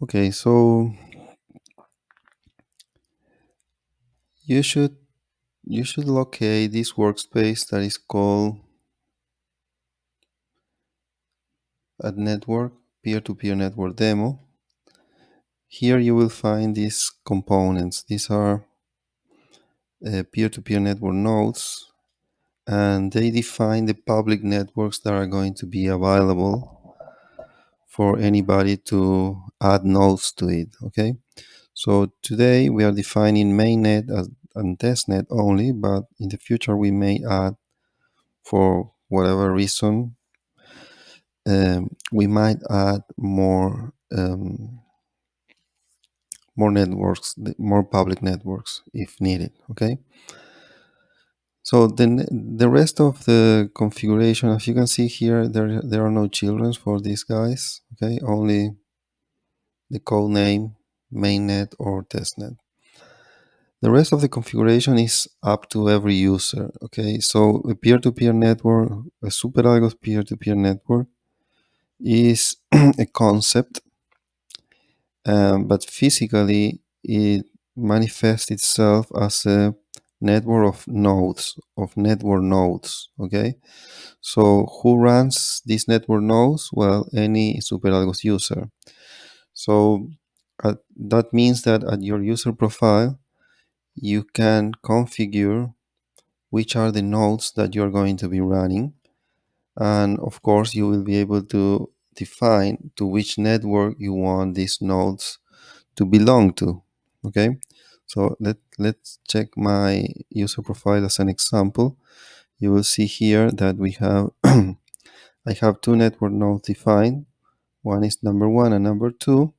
Okay, so you should you should locate this workspace that is called a network, peer-to-peer network demo. Here you will find these components. These are peer-to-peer network nodes, and they define the public networks that are going to be available for anybody to add nodes to it. Okay, so today we are defining mainnet and testnet only, but in the future we may add, for whatever reason, we might add more networks, more public networks if needed. Okay. So the rest of the configuration, as you can see here, there are no children for these guys. Okay, only the code name, mainnet or testnet. The rest of the configuration is up to every user. Okay, so a peer-to-peer network, a Superalgos peer-to-peer network, is a concept, but physically it manifests itself as a network of nodes, of network nodes. Okay, so who runs these network nodes? Well, any Superalgos user. So that means that at your user profile, you can configure which are the nodes that you're going to be running. And of course, you will be able to define to which network you want these nodes to belong to. Okay, so let's check my user profile as an example. You will see here that we have I have two network nodes defined. One is number one and number two.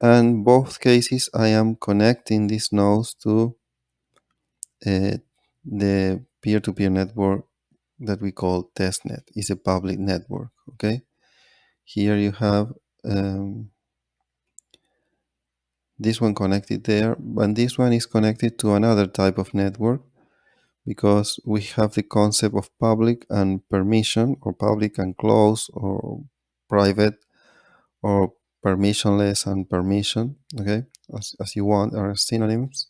And both cases I am connecting these nodes to the peer-to-peer network that we call testnet. Is a public network. Okay, here you have this one connected there, and this one is connected to another type of network, because we have the concept of public and permission, or public and closed, or private, or permissionless and permission. Okay, as you want, are synonyms.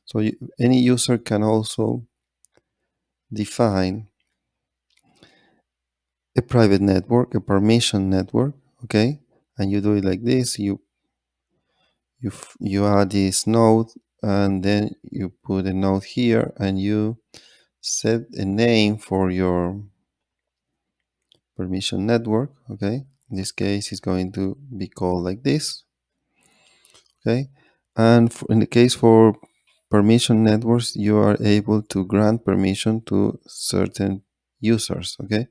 So any user can also define a private network, a permission network. Okay, and you do it like this. You add this node, and then you put a node here, and you set a name for your permission network. Okay, in this case it's going to be called like this. Okay, and in the case for permission networks, you are able to grant permission to certain users. Okay,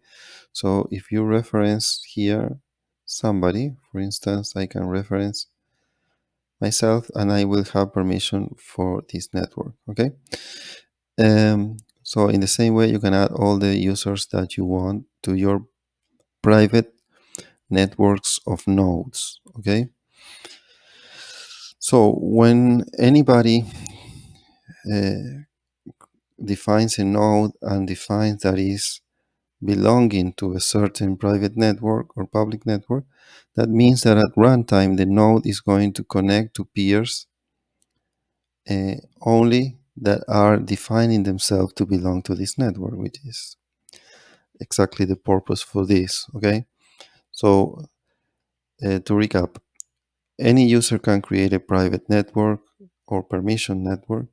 so if you reference here somebody, for instance, I can reference myself and I will have permission for this network. Okay, so in the same way, you can add all the users that you want to your private networks of nodes. Okay, so when anybody uh, defines a node and defines that is belonging to a certain private network or public network, that means that at runtime the node is going to connect to peers only that are defining themselves to belong to this network, which is exactly the purpose for this. Okay, so to recap, any user can create a private network or permission network,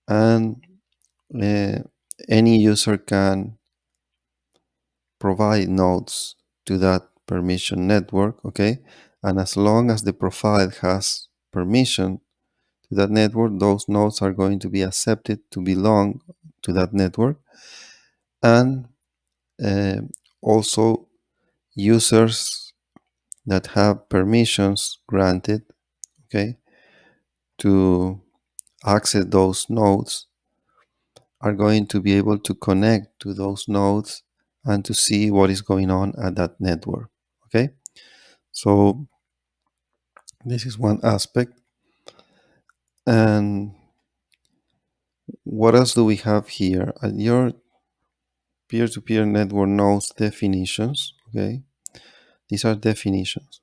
and uh, any user can provide nodes to that permission network. Okay, and as long as the profile has permission to that network, those nodes are going to be accepted to belong to that network. And uh, also, users that have permissions granted, okay, to access those nodes are going to be able to connect to those nodes and to see what is going on at that network. Okay, so this is one aspect. And what else do we have here? At your peer-to-peer network nodes definitions. Okay, these are definitions.